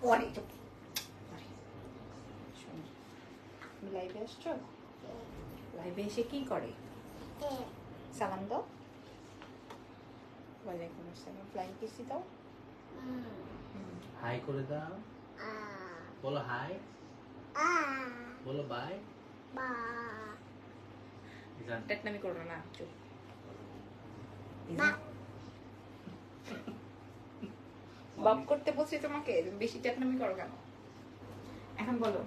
পরে লাইভে আসছো? লাইভে এসে কি করে? সালাম দাও। ওয়ালাইকুম আসসালাম। ফ্লাইং কিস দাও। হাই করে দাও। বলো হাই। বলো বাই। টেকনামি করো না, চুপ। বাপ করতে বলছি তোমাকে, বেশি টেকনামি করো কেন? এখন বলো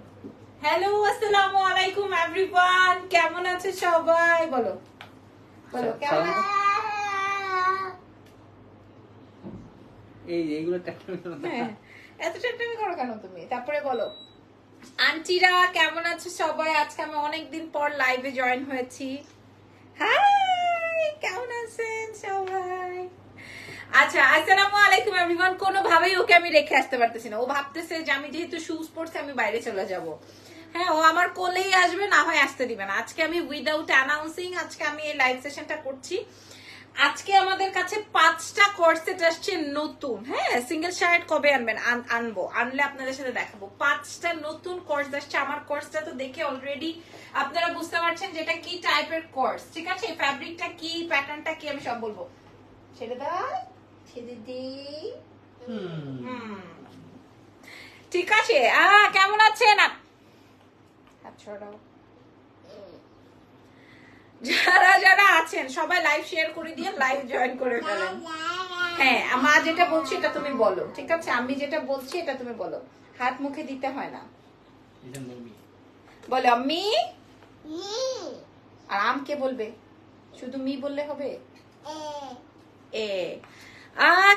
হ্যালো, আসসালামু আলাইকুম এভরিওয়ান, কেমন আছে সবাই? বলো বলো কেমন? এইগুলো টেকনামি করো না। হ্যাঁ, এত টেকনামি করো কেন তুমি? তারপরে বলো আন্টিরা কেমন আছে সবাই? আজকে আমি অনেকদিন পর লাইভে জয়েন হয়েছি। হাই, কেমন আছেন সবাই? আচ্ছা, আসসালামু আলাইকুম এভরিওয়ান। কোনোভাবেই ওকে আমি রেখে আসতে পারতেছি না। ও ভাবতেছে যে আমি যেহেতু শুজ পরছি আমি বাইরে চলে যাব। হ্যাঁ, ও আমার কোলেই আসবে, না হয় আসতে দিবে না। আজকে আমি উইদাউট অ্যানাউন্সিং আজকে আমি এই লাইভ সেশনটা করছি। আজকে আমাদের কাছে 5টা কোর্সেট আসছে নতুন। হ্যাঁ, সিঙ্গেল শার্ট কবে আনবেন? আনবো, আনলে আপনাদের সাথে দেখাবো। 5টা নতুন কোর্স আসছে। আমার কোর্সটা তো দেখে অলরেডি আপনারা বুঝতে পারছেন যে এটা কি টাইপের কোর্স। ঠিক আছে, ফ্যাব্রিকটা কি, প্যাটার্নটা কি, আমি সব বলবো। ছেড়ে দাও, ছেড়ে দিই। ঠিক আছে, কেমন আছেন? যারা যারা আছেন সবাই লাইভ শেয়ার করে দিয়ে লাইভ জয়েন করে ফেলেন। হ্যাঁ, মা যেটা বলছি এটা তুমি বলো। ঠিক আছে, আমি যেটা বলছি এটা তুমি বলো। হাত মুখে দিতে হয় না। বলো আমি। আর আম কে বলবে? শুধু মি বললে হবে? এ।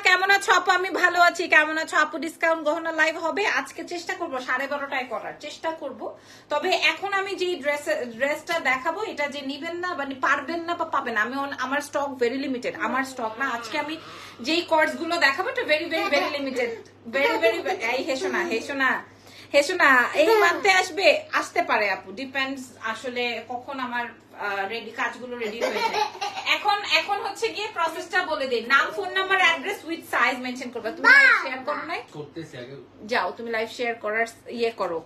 কেমন আছো আপু? আমি ভালো আছি। কেমন আছো আপু? ডিসকাউন্ট গহনা লাইভ হবে আজকে, চেষ্টা করবো 12:30টায় করার চেষ্টা করব। তবে এখন আমি যে ড্রেসটা দেখাবো এটা যে নিবেন না মানে পারবেন না বা পাবেন, আমি আমার স্টক ভেরি লিমিটেড। আমার স্টক না, আজকে আমি যেই কোর্স গুলো দেখাবো এটা very very very limited. Very very এই হেসো না, হেসো না, হেসো না। এই মানতে আসবে, আসতে পারে আপু, ডিপেন্ডস আসলে কখন আমার রেডি কাজগুলো রেডি হয়ে যায়। এখন হচ্ছে গিয়ে প্রসেসটা বলে দেই। নাম, phone number, address with size mention করবে। তুমি লাইভ শেয়ার করো নাই? করতেছি আগে। যাও তুমি লাইভ শেয়ার করার ইয়ে করো।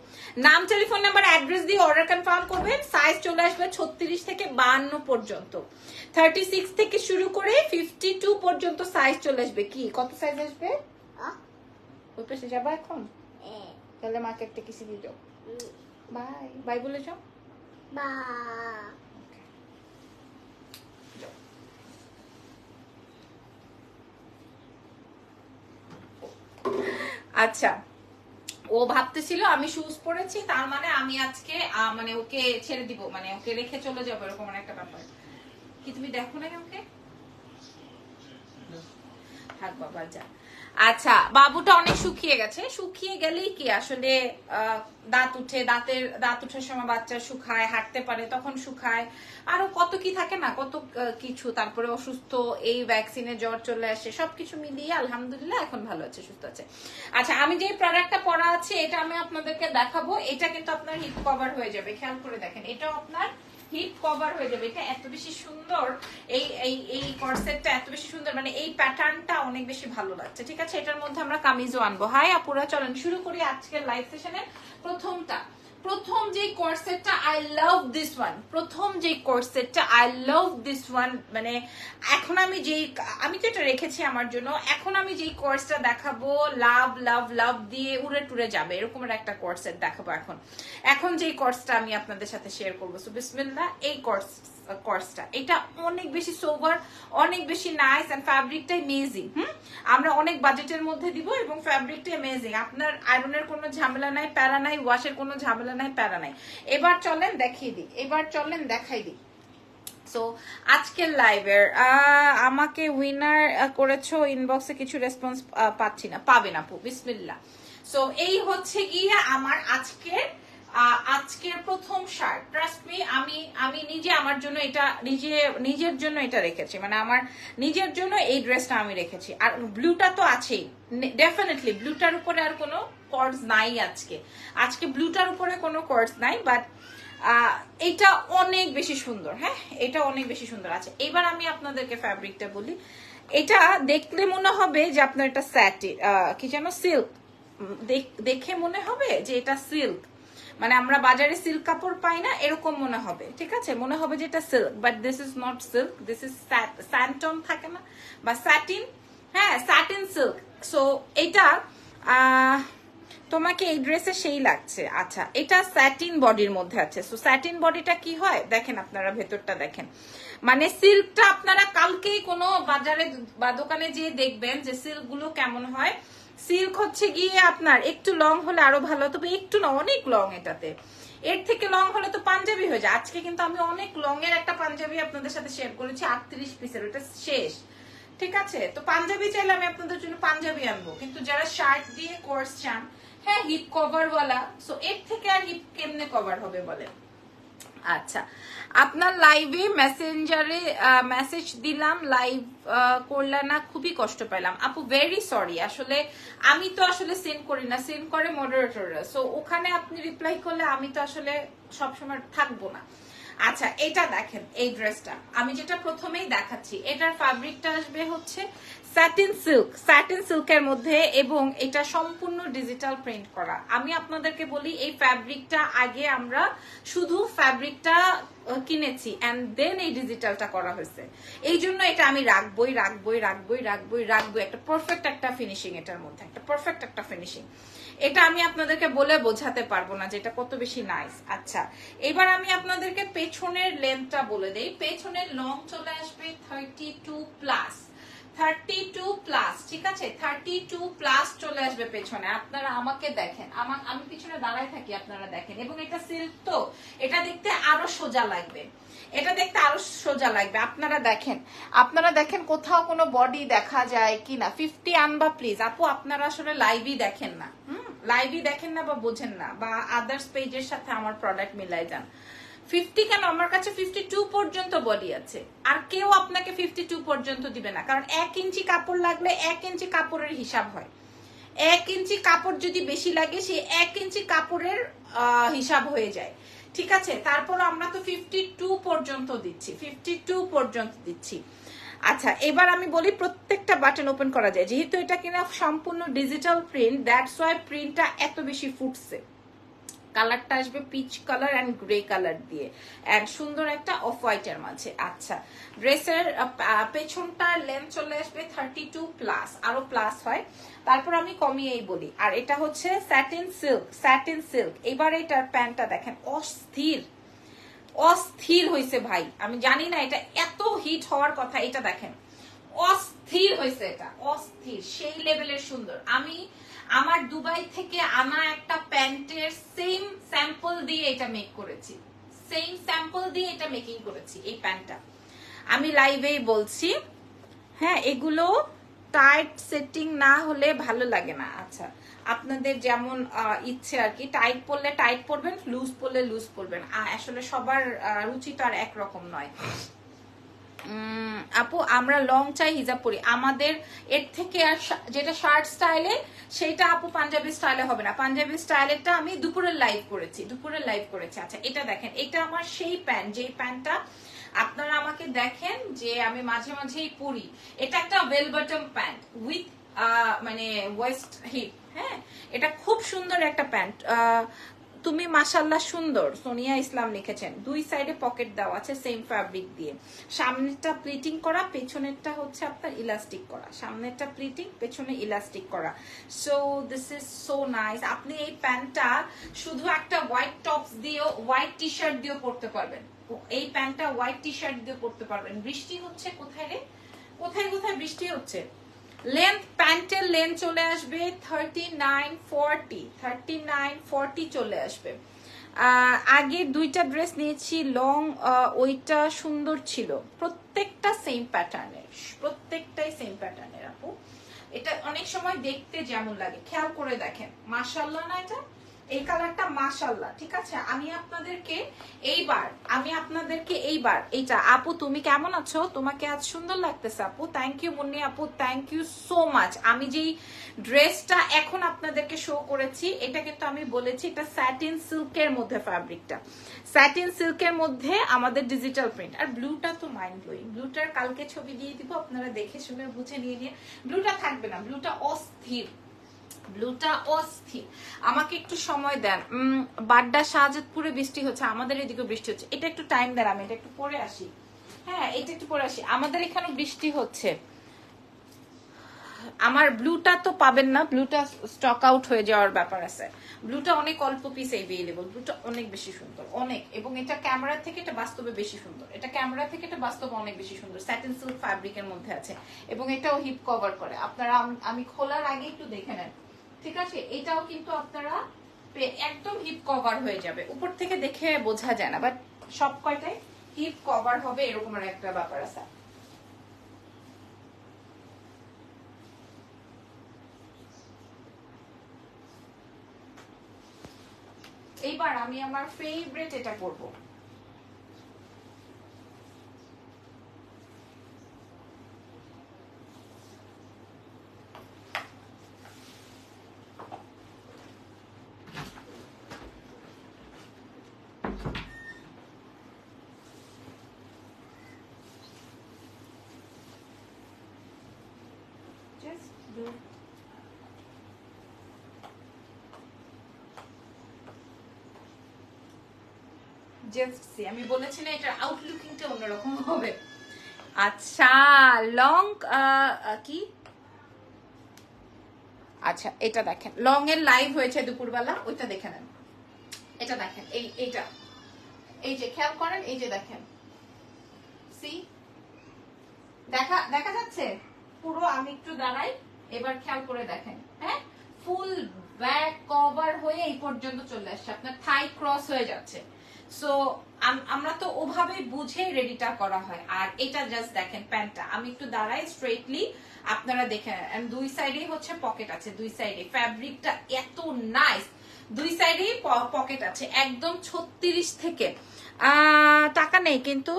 নাম, টেলিফোন নাম্বার, অ্যাড্রেস দিয়ে অর্ডার কনফার্ম করবেন। সাইজ চলে আসবে 36 থেকে 52 পর্যন্ত। 36 থেকে শুরু করে 52 পর্যন্ত সাইজ চলে আসবে। কি কত সাইজ আসবে? ওই পাশে যাবা এখন? তাহলে মাকে একটা কিসি দিয়ে যাও। বাই বাই বলে যাও। আচ্ছা, ও ভাবতেছিল আমি শুজ পরেছি তার মানে আমি আজকে মানে ওকে ছেড়ে দিব, মানে ওকে রেখে চলে যাবো, এরকম একটা ব্যাপার। কি তুমি দেখো না ওকে? থাক বাবা, যা। আচ্ছা, বাবুটা অনেক শুকিয়ে গেছে। শুকিয়ে গেলেই কি আসলে দাঁত উঠে, দাঁত উঠার সময় বাচ্চা শুকায়, হাঁটতে পারে তখন শুকায়, আরো কত কি থাকে না, কত কিছু। তারপরে অসুস্থ, এই ভ্যাকসিনে জ্বর চলে আসে, সবকিছু মিলিয়ে আলহামদুলিল্লাহ এখন ভালো আছে, সুস্থ আছে। আচ্ছা, আমি যে প্রোডাক্টটা পরা আছে এটা আমি আপনাদেরকে দেখাবো। এটা কিন্তু আপনার হিপ কভার হয়ে যাবে, খেয়াল করে দেখেন। এটাও আপনার হিপ কভার হয়ে যাবে। এটা এত বেশি সুন্দর, এই কর্সেটটা এত বেশি সুন্দর, মানে এই প্যাটার্নটা অনেক বেশি ভালো লাগছে। ঠিক আছে, এটার মধ্যে আমরা কামিজও আনবো। হাই আপুরা, চলেন শুরু করি আজকের লাইভ সেশনের প্রথম যে কোর্সেটটা। I love this one. প্রথম যে কোর্সেটটা আই লাভ দিস ওয়ান, মানে এখন আমি তো এটা রেখেছি আমার জন্য। এখন আমি যেই কোর্সটা দেখাবো, লাভ লাভ লাভ দিয়ে উড়ে টুরে যাবে এরকমের একটা কোর্সেট দেখাবো। এখন যেই কোর্সটা আমি আপনাদের সাথে শেয়ার করবো, সো বিসমিল্লাহ। এই কোর্সটা এটা অনেক বেশি সোভার, অনেক বেশি নাইস, এন্ড ফ্যাব্রিকটা অ্যামেজিং। আমরা অনেক বাজেটের মধ্যে দিব এবং ফ্যাব্রিকটা অ্যামেজিং। আপনার আয়রনের কোনো ঝামেলা নাই, প্যারা নাই, ওয়াশের কোনো ঝামেলা নাই, প্যারা নাই। এবার চলেন দেখাই দিই। সো আজকের লাইভের আমাকে উইনার করেছো, ইনবক্সে কিছু রেসপন্স পাচ্ছি না। পাবেন আপু, বিসমিল্লাহ। সো এই হচ্ছে গিয়ে আমার আজকের প্রথম শার্ট। ট্রাস্ট মি, আমি নিজে আমার জন্য এটা নিজের জন্য এটা রেখেছি, মানে আমার নিজের জন্য এই ড্রেসটা আমি রেখেছি। আর ব্লুটা তো আছেই, ডেফিনেটলি ব্লুটার উপরে আর কোনো কর্ডস নাই। আজকে ব্লুটার উপরে কোনো কর্ডস নাই, বাট এটা অনেক বেশি সুন্দর। হ্যাঁ, এটা অনেক বেশি সুন্দর আছে। এবার আমি আপনাদেরকে ফ্যাব্রিকটা বলি। এটা দেখলে মনে হবে যে আপনার এটা স্যাটিন, কি যেন, সিল্ক। দেখে মনে হবে যে এটা সিল্ক, মানে আমরা বাজারে সিল্ক কাপড় পাই না এরকম মনে হবে, ঠিক আছে, মনে হবে যে এটা silk, but this is not silk, this is santoon থাকে না বা স্যাটিন, হ্যাঁ স্যাটিন সিল্ক। সো এটা তোমাকে এই ড্রেসে সেই লাগছে। আচ্ছা, এটা স্যাটিন বডির মধ্যে আছে। সো স্যাটিন বডিটা কি হয় দেখেন, আপনারা ভেতরটা দেখেন, মানে সিল্কটা আপনারা কালকেই কোনো বাজারে বা দোকানে যেয়ে দেখবেন যে সিল্ক গুলো কেমন হয়। সিল্ক হচ্ছে গিয়ে আপনার একটু লং হলে আরো ভালো, তবে একটু না অনেক লং, এটাতে এর থেকে লং হলে তো পাঞ্জাবি হয়ে যায়। আজকে কিন্তু আমি অনেক লং এর একটা পাঞ্জাবি আপনাদের সাথে শেয়ার করেছি, 38 পিসের, ওটা শেষ, ঠিক আছে। তো পাঞ্জাবি চাইলে আমি আপনাদের জন্য পাঞ্জাবি আনবো, কিন্তু যারা শার্ট দিয়ে কোর্স চান, হ্যাঁ হিপ কভার ওয়ালা, সো এর থেকে আর হিপ কেমনে কভার হবে বলেন। আচ্ছা, আপনার লাইভে মেসেঞ্জারে মেসেজ দিলাম, লাইভ করলে না, খুবই কষ্ট পেলাম আপু, ভেরি সরি। আসলে আমি তো আসলে সেন্ড করি না, সেন্ড করে মডারেটররা, সো ওখানে আপনি রিপ্লাই করলে আমি তো আসলে সবসময় থাকবো না। আচ্ছা, এটা দেখেন, এই ড্রেসটা আমি যেটা প্রথমেই দেখাচ্ছি, এটার ফ্যাব্রিকটা আসবে হচ্ছে স্যাটিন সিল্ক, স্যাটিন সিল্কের মধ্যে, এবং এটা সম্পূর্ণ ডিজিটাল প্রিন্ট করা। আমি আপনাদেরকে বলি, এই ফ্যাব্রিকটা আগে আমরা শুধু ফ্যাব্রিকটা কিনেছি এন্ড দেন এই ডিজিটালটা করা হয়েছে, এই জন্য এটা আমি রাখবোই রাখবোই রাখবোই রাখবোই রাখবোই। একটা পারফেক্ট একটা ফিনিশিং এটার মধ্যে, একটা পারফেক্ট একটা ফিনিশিং, এটা আমি আপনাদেরকে বলে বোঝাতে পারবো না যে এটা কত বেশি নাইস। আচ্ছা, এবার আমি আপনাদেরকে পেছনের লেন্থটা বলে দেই। পেছনের লং চলে আসবে 32 প্লাস, 32 প্লাস, ঠিক আছে, 32 প্লাস চলে আসবে পেছনে। আপনারা আমাকে দেখেন, আমি পিছনে দাঁড়ায় থাকি, আপনারা দেখেন, এবং এটা সিল্ক তো এটা দেখতে আরো সোজা লাগবে, এটা দেখতে আরো সোজা লাগবে। আপনারা দেখেন কোথাও কোনো বডি দেখা যায় কিনা। 50 আনবা প্লিজ আপু, আপনারা আসলে লাইভই দেখেন না, লাইভই দেখেন না বা বোঝেন না, বা আদার্স পেজের সাথে আমার প্রোডাক্ট মিলাই যান। 50 কেন, আমার কাছে 52 পর্যন্ত বডি আছে, আর কেউ আপনাকে 52 পর্যন্ত দিবে না, কারণ 1 ইঞ্চি কাপড় লাগলে 1 ইঞ্চি কাপড়ের হিসাব হয়। 1 ইঞ্চি কাপড় যদি বেশি লাগে, সেই 1 ইঞ্চি কাপড়ের হিসাব হয়ে যায়, ঠিক আছে। তারপর আমরা তো 52 পর্যন্ত দিচ্ছি, 52 পর্যন্ত দিচ্ছি। আচ্ছা, এবার আমি বলি, প্রত্যেকটা বাটন ওপেন করা যায়, যেহেতু এটা কিনা সম্পূর্ণ ডিজিটাল প্রিন্ট, দ্যাটস ওয়াই প্রিন্টটা এত বেশি ফুটছে। কালারটা আসবে peach colour and grey colour দিয়ে, এন্ড সুন্দর একটা অফ হোয়াইটের মাঝে। আচ্ছা, ড্রেসের পেছনটার লেন্থ চলে আসবে 32 প্লাস, আরো প্লাস হয়, তারপর আমি কমিয়েই বলি। আর এটা হচ্ছে স্যাটিন সিল্ক, স্যাটিন সিল্ক। এবার এটার প্যান্টটা দেখেন, অস্থির অস্থির হয়েছে ভাই, আমি জানি না এটা এত হিট হওয়ার কথা, এটা দেখেন অস্থির হয়েছে, এটা অস্থির, সেই লেভেলের সুন্দর। আমি আমার দুবাই থেকে আনা একটা প্যান্টের সেম স্যাম্পল দিয়ে এটা মেক করেছি, সেম স্যাম্পল দিয়ে এটা মেকিং করেছি এই প্যান্টটা, আমি লাইভেই বলছি। হ্যাঁ, এগুলো টাইট সেটিং না হলে ভালো লাগে না। আচ্ছা, আপনাদের যেমন ইচ্ছে আর কি, টাইট পরলে টাইট পরবেন, লুজ পরলে লুজ পরবেন, আসলে সবার রুচি তো আর একরকম নয়। আপু আমরা লং চাই, হিজাব পরি, আমাদের এর থেকে আর যেটা শার্ট স্টাইলে, সেটা আপু পাঞ্জাবি স্টাইলে হবে না, পাঞ্জাবি স্টাইলেরটা আমি দুপুরের লাইভ করেছি। আচ্ছা, এটা দেখেন, এটা আমার সেই প্যান্ট, যেই প্যান্টটা আপনারা আমাকে দেখেন যে আমি মাঝে মাঝেই পরি। এটা একটা ওয়েল বটম প্যান্ট উইথ মানে ওয়েস্ট হিপ, হ্যাঁ, এটা খুব সুন্দর একটা প্যান্ট। তুমি মাশাআল্লাহ সুন্দর, সোনিয়া ইসলাম লিখেছেন। দুই সাইডে পকেট দেওয়া আছে সেম ফ্যাব্রিক দিয়ে, সামনেরটা প্লিটিং করা, পেছনেরটা হচ্ছে আপনার ইলাস্টিক করা, সামনেরটা প্লিটিং, পেছনে ইলাস্টিক করা। So this is so nice. আপনি এই প্যান্টটা শুধু একটা হোয়াইট টপস দিয়েও, হোয়াইট টি শার্ট দিয়েও পরতে পারবেন, এই প্যান্টটা হোয়াইট টি শার্ট দিয়ে পরতে পারবেন। বৃষ্টি হচ্ছে কোথায় রে, কোথায় কোথায় বৃষ্টি হচ্ছে। লেন্থ, প্যান্টের লেন্থ চলে আসবে 39-40 চলে আসবে। আগে দুইটা ড্রেস নিয়েছি লং, ওইটা সুন্দর ছিল, প্রত্যেকটা সেম প্যাটার্নের, প্রত্যেকটাই সেম প্যাটার্নের আপু। এটা অনেক সময় দেখতে যেমন লাগে, খেয়াল করে দেখেন, মাশাআল্লাহ না, এটা এই কালারটা মাশাআল্লাহ, ঠিক আছে। আমি আপনাদেরকে এইবার এইটা, আপু তুমি কেমন আছো, তোমাকে আজ সুন্দর লাগতেছে আপু, থ্যাংক ইউ মুন্নি আপু, থ্যাংক ইউ সো মাচ। আমি যেই ড্রেসটা এখন আপনাদেরকে শো করেছি, এটা কিন্তু আমি বলেছি এটা স্যাটিন সিল্কের মধ্যে, ফ্যাব্রিকটা স্যাটিন সিল্কের মধ্যে, আমাদের ডিজিটাল প্রিন্ট। আর ব্লুটা তো মাইন্ড ব্লোয়িং, ব্লুটার কালকে ছবি দিয়ে দিব, আপনারা দেখে শুনে বুঝে নিয়ে ব্লুটা থাকবে না, ব্লুটা অস্থির, ব্লুটা অস্থির। আমাকে একটু সময় দেন। বাড্ডা শাহজাদপুরে বৃষ্টি হচ্ছে, আমাদের এদিকে বৃষ্টি হচ্ছে। এটা একটু টাইম দেন, আমি এটা একটু পরে আসি। হ্যাঁ, এটা একটু পরে আসি। আমাদের এখানে বৃষ্টি হচ্ছে। আমার ব্লুটা তো পাবেন না, ব্লুটা স্টক আউট হয়ে যাওয়ার ব্যাপার আছে। ব্লুটা অনেক অল্প পিস এভেলেবল। ব্লুটা অনেক বেশি সুন্দর, অনেক। এবং এটা ক্যামেরা থেকে এটা বাস্তবে বেশি সুন্দর। এটা ক্যামেরা থেকে এটা বাস্তবে অনেক বেশি সুন্দর। স্যাটিন সিল্ক ফ্যাব্রিকের মধ্যে আছে এবং এটাও হিপ কভার করে। আপনারা আমি খোলার আগে একটু দেখে নেন, ঠিক আছে? এটাও কিন্তু আপনারা একদম হিপ কভার হয়ে যাবে। উপর থেকে দেখে বোঝা যায় না, বাট সব কয়টাই হিপ কভার হবে এরকম একটা ব্যাপার আছে। এইবার আমি আমার ফেভারিট এটা করব। Just do জাস্ট সি, আমি বলেছি না এটার আউটলুকিংটা অন্যরকম হবে। আচ্ছা, লং কি, আচ্ছা এটা দেখেন, লং এর লাইভ হয়েছে দুপুরবেলা, ওইটা দেখে নেন। এটা দেখেন, এইটা, এই যে খেয়াল করেন, এই যে দেখেন, সি দেখা যাচ্ছে পুরো। আমি একটু দাঁড়াই, এবার খেয়াল করে দেখেন। হ্যাঁ, ফুল ব্যাক কভার হয়ে এই পর্যন্ত চলে আসছে, আপনার থাই ক্রস হয়ে যাচ্ছে। সো আমরা তো ওভাবে বুঝে রেডিটা করা হয়। আর এটা জাস্ট দেখেন প্যান্টটা, আমি একটু দাঁড়াই স্ট্রেটলি, আপনারা দেখেন। এন্ড দুই সাইডেই হচ্ছে পকেট আছে, দুই সাইডে ফ্যাব্রিকটা এত নাইস। দুই সাইডেই পকেট আছে, একদম 36 থেকে। টাকা নেই কিন্তু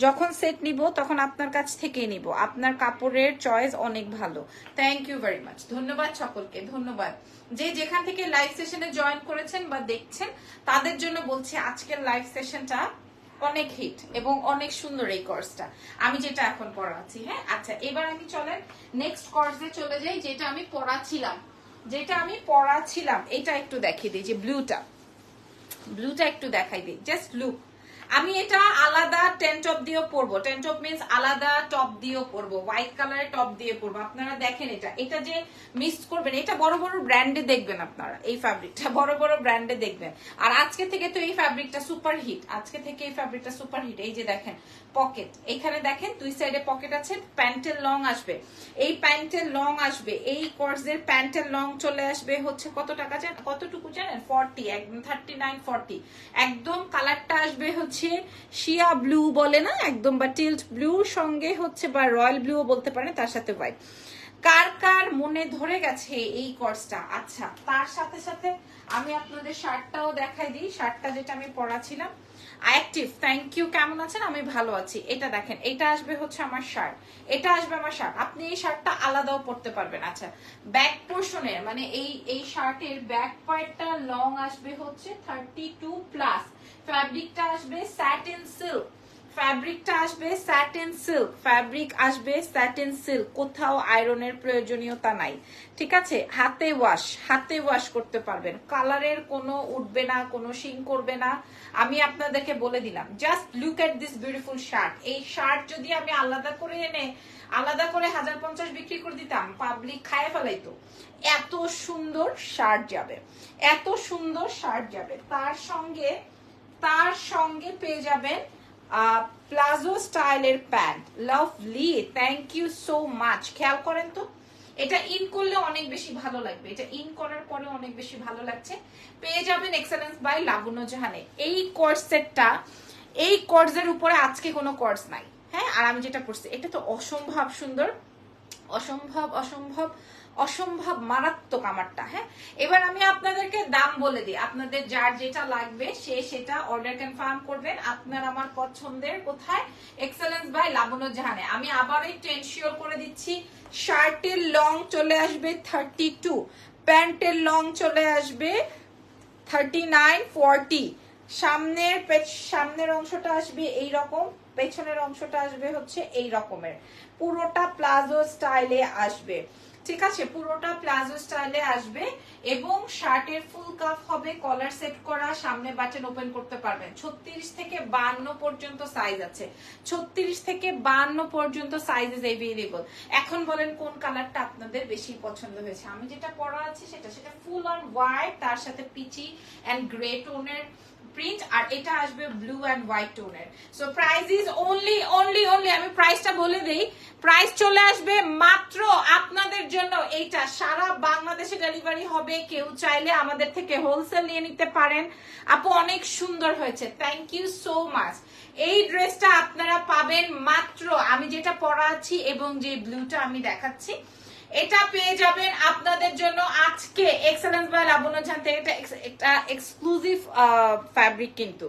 যখন সেট নিব তখন আপনার কাছ থেকেই নিব। আপনার কাপড়ের চয়েস অনেক ভালো। Thank you very much. ধন্যবাদ সকলকে, ধন্যবাদ। যে যেখান থেকে লাইভ সেশনে জয়েন করেছেন বা দেখছেন তাদের জন্য বলছি আজকের লাইভ সেশনটা অনেক হিট এবং অনেক সুন্দর এই কোর্সটা, আমি যেটা এখন পড়াচ্ছি। হ্যাঁ, আচ্ছা এবার আমি চলেন নেক্সট কোর্সে চলে যাই, যেটা আমি পড়াচ্ছিলাম। এটা একটু দেখিয়ে দিই, যে ব্লুটা একটু দেখাই দিই, জাস্ট লুক। আমি এটা আলাদা টেন টপ দিয়েও পরবো। টেন টপ মিন্স আলাদা টপ দিয়েও পরবো, হোয়াইট কালারের টপ দিয়ে পরবো। আপনারা দেখেন এটা যে মিস করবেন, এটা বড় বড় ব্র্যান্ডে দেখবেন আপনারা, এই ফ্যাব্রিকটা বড় বড় ব্র্যান্ডে দেখবেন। আর আজকে থেকে তো এই ফ্যাব্রিকটা সুপার হিট, এই যে দেখেন পকেট, এখানে দেখেন দুই সাইডে পকেট আছে। প্যান্টের লং আসবে, এই প্যান্টের লং আসবে, এই কোর্সের প্যান্টের লং চলে আসবে হচ্ছে কত টাকা জানেন, কতটুকু জানেন, 40, একদম 39 40। একদম কালারটা আসবে হচ্ছে শিয়া ব্লু বলে না একদম, বা টিল্ট ব্লু সঙ্গে হচ্ছে, বা রয়্যাল ব্লুও বলতে পারেন, তার সাথে হোয়াইট। কার কার মনে ধরে গেছে এই কোর্সটা? আচ্ছা, তার সাথে সাথে আমি আপনাদের শার্টটাও দেখাই দিই। শার্টটা যেটা আমি পরাছিলাম, অ্যাক্টিভ, থ্যাংক ইউ, কেমন আছেন? আমি ভালো আছি। এটা দেখেন, এটা আসবে হচ্ছে আমার শার্ট, এটা আসবে আমার শার্ট। আপনি এই শার্টটা আলাদাও পরতে পারবেন। আচ্ছা, ব্যাক পোর্শনের মানে এই শার্টের ব্যাক পার্টটা লং আসবে হচ্ছে 32+। ফ্যাব্রিকটা আসবে স্যাটিন সিল্ক, ফ্যাব্রিক আসবে স্যাটিন সিল্ক, কোথাও আয়রনের প্রয়োজনীয়তা নাই, ঠিক আছে? হাতে ওয়াশ করতে পারবেন, কালারের কোনো উঠবে না, কোনো শিং করবে না। আমি আপনাদেরকে বলে দিলাম, just look at this beautiful shirt. এই শার্ট যদি আমি আলাদা করে এনে আলাদা করে 1050 বিক্রি করে দিতাম, পাবলিক খায় ফেলাইতো। এত সুন্দর শার্ট যাবে, তার সঙ্গে পেয়ে যাবেন প্লাজো স্টাইলের pant. Lovely, thank you so much. খেয়াল করেন তো, এটা ইন করলে অনেক বেশি ভালো লাগবে, এটা ইন করার পরে অনেক বেশি ভালো লাগছে। পেয়ে যাবেন এক্সেলেন্স বাই লাবণ্য জাহানে। এই কোর্সেরটা, এই কোর্সের উপরে আজকে কোনো কোর্স নাই। হ্যাঁ, আর আমি যেটা পড়ছি এটা তো অসম্ভব সুন্দর, অসম্ভব মারাত্মক আমারটা। হ্যাঁ, এবার আমি আপনাদেরকে দাম বলে দিই, আপনাদের যার যেটা লাগবে সে সেটা অর্ডার কনফার্ম করবেন। আপনার আমার পছন্দের কোথায়? এক্সেলেন্স বাই লাবণ্য জাহানে। আমি আবার একটু এনশিওর করে দিচ্ছি, শার্টের লং চলে আসবে 32, প্যান্টের লং চলে আসবে 39 40। সামনের অংশটা আসবে এই রকম, পেছনের অংশটা আসবে হচ্ছে এই রকমের, পুরোটা প্লাজো স্টাইলে আসবে। ঠিক আছে, পুরোটা প্লাজো স্টাইলে আসবে এবং শার্টের ফুল কাফ হবে, কলার সেট করা, সামনে বাটন ওপেন করতে পারবেন। 36 থেকে 52 পর্যন্ত সাইজ আছে, 36 থেকে 52 পর্যন্ত সাইজেস এভেলেবল। এখন বলেন কোন কালারটা আপনাদের বেশি পছন্দ হয়েছে। আমি যেটা পরা আছে সেটা ফুল অন হোয়াইট, তার সাথে পিচি এন্ড গ্রে টোনের প্রিন্ট, আর এটা আসবে ব্লু এন্ড হোয়াইট টোনের। সো প্রাইস ইজ অনলি আমি প্রাইসটা বলে দেই, প্রাইস চলে আসবে মাত্র আপনাদের জন্য এইটা, সারা বাংলাদেশে ডেলিভারি হবে। কেউ চাইলে আমাদের থেকে হোলসেল নিয়ে নিতে পারেন। আপু অনেক সুন্দর হয়েছে, থ্যাংক ইউ সো মাচ। এই ড্রেসটা আপনারা পাবেন মাত্র, আমি যেটা পরা আছি এবং যে ব্লুটা আমি দেখাচ্ছি, এটা পেয়ে যাবেন আপনাদের জন্য আজকে এক্সেলেন্স বাই লাবণ্য জাহান থেকে। এটা এক্সক্লুসিভ ফ্যাব্রিক কিন্তু,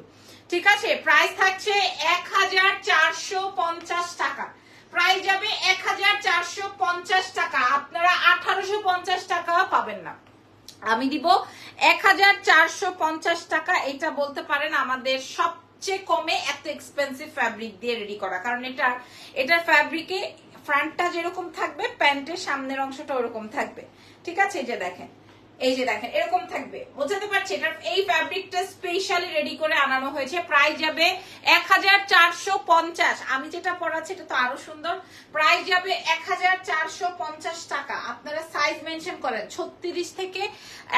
ঠিক আছে। প্রাইস থাকছে 1450 টাকা, প্রাইস যাবে 1450 টাকা। আপনারা 1850 টাকা পাবেন না, আমি দিব 1450 টাকা। এটা বলতে পারেন আমাদের সবচেয়ে কমে এত এক্সপেন্সিভ ফ্যাব্রিক দিয়ে রেডি করা, কারণ এটার ফ্যাব্রিকে ফ্রন্টটা যেরকম থাকবে, প্যান্টের সামনের অংশটা ওরকম থাকবে, ঠিক আছে। এই যে দেখেন এরকম থাকবে, বোঝাতে পারছি। এটা এই ফ্যাব্রিকটা স্পেশালি রেডি করে আনানো হয়েছে। প্রাইস যাবে 1450। আমি যেটা পরাচ্ছি এটা তো আরো সুন্দর। প্রাইস যাবে 1450 টাকা। আপনারা সাইজ মেনশন করেন 36 থেকে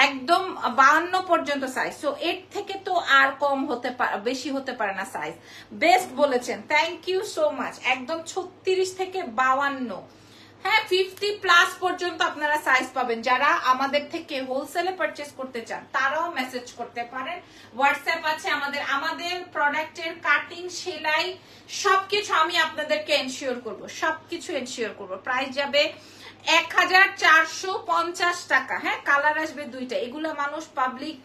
একদম 52 পর্যন্ত সাইজ। সো এর থেকে তো আর কম হতে পারে, বেশি হতে পারে না সাইজ। বেস্ট বলেছেন, থ্যাংক ইউ সো মাচ। একদম 36 থেকে 52, হ্যাঁ 50 প্লাস পর্যন্ত আপনারা সাইজ পাবেন। যারা আমাদের থেকে হোলসেলে পারচেজ করতে চান তারাও মেসেজ করতে পারেন। হোয়াটসঅ্যাপ আছে আমাদের প্রোডাক্টের কাটিং, সেলাই সবকিছু আমি আপনাদেরকে এনশিওর করব, সবকিছু এনশিওর করব। প্রাইস যাবে 1450 টাকা। হ্যাঁ, কালার আসবে দুইটা। এগুলো মানুষ পাবলিক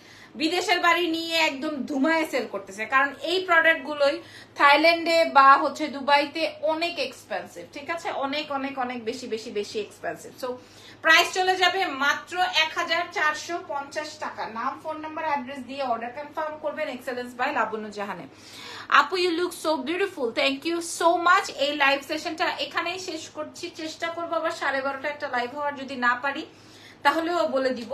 বিদেশের বাড়ি নিয়ে একদম ধুমায় সেল করতেছে, কারণ এই প্রোডাক্ট গুলোই থাইল্যান্ডে বা হচ্ছে দুবাইতে অনেক এক্সপেন্সিভ, ঠিক আছে, অনেক অনেক অনেক বেশি বেশি বেশি এক্সপেন্সিভ। সো প্রাইস চলে যাবে মাত্র 1450 টাকা। নাম, ফোন নাম্বার, অ্যাড্রেস দিয়ে অর্ডার কনফার্ম করবেন এক্সেলেন্স বাই লাবণ্য জাহানে। আপু you look so beautiful, thank you so much. এই লাইভ সেশনটা এখানেই শেষ করছি, চেষ্টা করবো আবার 12:30 একটা লাইভ হওয়ার, যদি না পারি তাহলেও বলে দিব।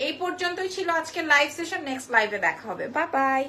এই পর্যন্তই ছিল আজকে লাইভ সেশন, নেক্সট লাইভে দেখা হবে, বাই বাই।